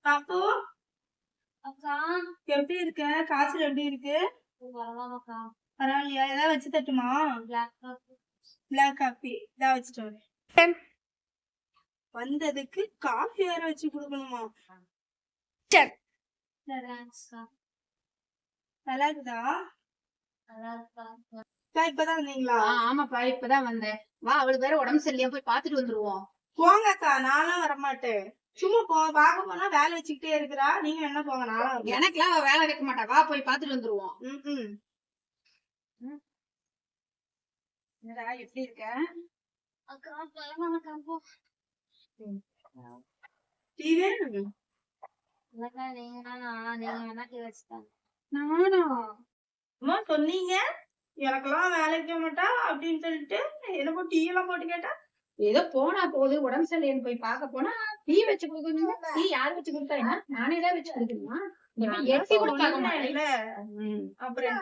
பாப்பு அக்கா எப்படி இருக்க? காய்ச்சல் எப்படி இருக்கு? பரவாயில்லக்கா. பரவாயில்லையா? ஏதாவது வச்சு தட்டுமா? பிளாக் காபி இதான் வச்சுட்டு வரேன். வந்ததுக்கு காஃபி வேற வச்சு கொடுக்கணுமா? நல்லா இருக்குதா? இப்பதான் வந்தீங்களா? ஆமாப்பா இப்பதான் வந்தேன். வா, அவளுக்கு வேற உடம்பு சரியில்லையா, போய் பாத்துட்டு வந்துருவோம். போங்கக்கா, நானும் வரமாட்டேன். சும்மா பார்க்க போனா வேலை வச்சுக்கிட்டே இருக்கிறா. நீங்க என்ன போங்க, நானும். எனக்குலாம் அவ வேலை வைக்க மாட்டா. வா, போய் பாத்துட்டு வந்துருவோம். என்னடா எப்படி இருக்க? அக்கா பரவாயில்லக்கா. நீங்க வேணா டீ வச்சுட்டாங்க. நானா அம்மா சொன்னீங்க எனக்கெல்லாம் வேலை வைக்க மாட்டா அப்படின்னு சொல்லிட்டு எனக்கு டீ எல்லாம் போட்டு கேட்டா? ஏதோ போனா போகுது, உடம்பு சரியில்லைன்னு போய் பார்க்க போனா டீ வச்சு கொடுக்கணுங்க. டீ யாரு வச்சு கொடுத்தா என்ன? நானே தான் வச்சு கொடுக்கணுமா? எட்டி கூட பார்க்க மாட்டேன். அப்புறம்